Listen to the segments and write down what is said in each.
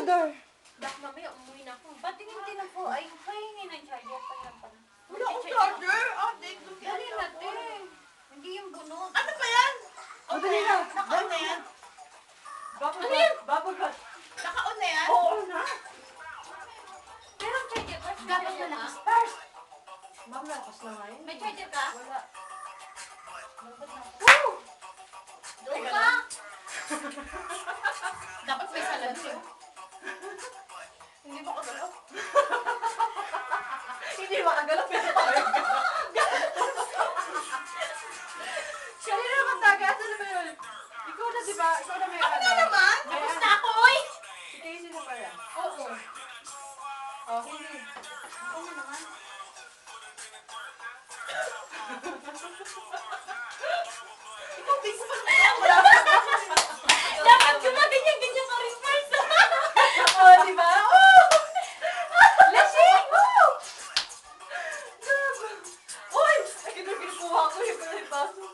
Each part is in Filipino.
charger. Bak mamaya umuwi na ako. Ba't hindi na po? Ay, pahingi ng charger pa lang pala. Wala akong charger. Ate, Dali natin. Hindi yung bunot. ano pa yan? Madali na. Naka-on na yan? Bubble bath. Bubble bath. Naka-on na yan? Oo na. Pero charger pa. Dapat malakas pa. Ma'am, lakas na nga yun. May charger ka? Wala. Woo! Doon ka? Dapat may salamin. Hindi ba kagalaw? Hindi ba kagalaw? Pero tayo. Siya rin naman taga. Ano ba yun? Ikaw na diba? Ikaw na may Ako na naman? Tapos na ako, oy! Si Casey na pala. Oo. Oh, hindi. Ako na naman. Ikaw, big pa na. Dapat gumaganyan-ganyan ka rin first. Oh, diba? Oh! Lasing! Woo! Uy! Ay, kinukuha ko yung pala yung baso.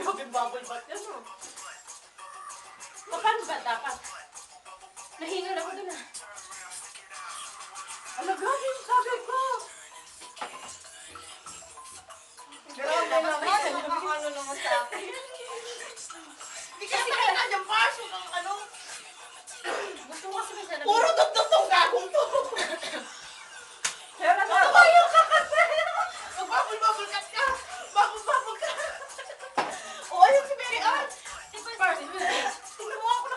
Gawin bubble bath yan, no? Paano ba dapat? Nahingal ako dun ah. Ala, grabe yung sabi ko! Grabe naman. Ano naman sa akin? Hindi kasi nakita dyan, Pars. Ang ano. Gusto ko kasi may salamin. Puro dugtog tong gagong to. Kaya na Ano ba yung kakasal? Mag-bubble-bubble cut ka. Bubble-bubble ka. O, ayun si Mary Ann. Pars, Tingnan mo ako na.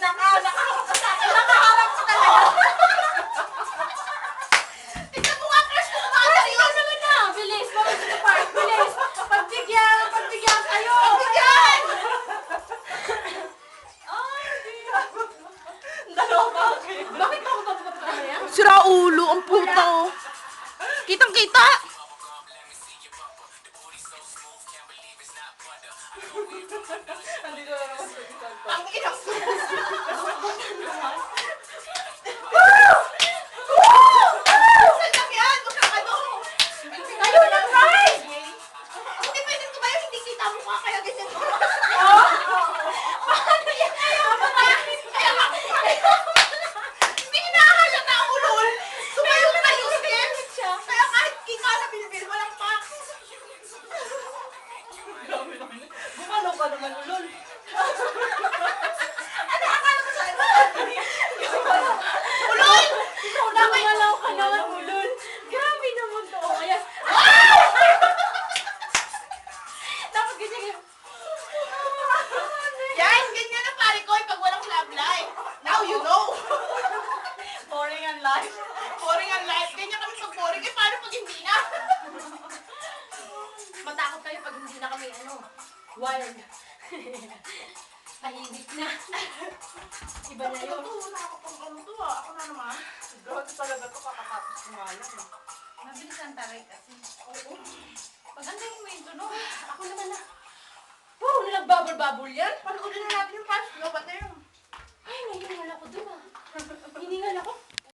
Nakaharap ko talaga. Tingnan mo nga, Pars. Kung Ikaw naman na! Bilis! Bakit sa park? Bilis! Pagbigyan! Pagbigyan kayo! Pagbigyan! Ay, dalawa pa kayo. bakit ako papunta na yan? Sira ulo, ang puta oh. Kitang-kita! Andito na naman sa isang pa. Ang inang Saan lang yan? Huwag kang ano. Kayo na, guys! Hindi pwede ko ba yung hindi kita mukha kaya ganyan ko? Paano yan? Kaya nga, hindi nakahalata ang ulol. Tumayo na yung skin. Kaya kahit kita na bilbil, walang pak. Grabe naman. Bumalo ka naman, ulol. Ano akala mo sa iba? Ulol! Ikaw na, malaw ka naman, ulol. Grabe naman to. Kaya, dapat ganyan yung... Yan, ganyan na pare ko pag walang love life. Now you know. Boring ang life. Boring ang life. Ganyan kami pag boring. Eh, paano pag hindi na? Matakot kayo pag hindi na kami, wild. Tahimik na. Iba na yun. Wala ako pang ano to ah. Ako na naman. Grabe talaga to, kakatapos ko nga lang. Mabilis ang taray kasi. Oo. Pag andayin mo yung tunog, ako naman na. Wow, nagbabol-babol yan. Panoorin na natin yung fast flow. Ba't na yung... Ay, nahiningal ako dun ah. Hiningal ako.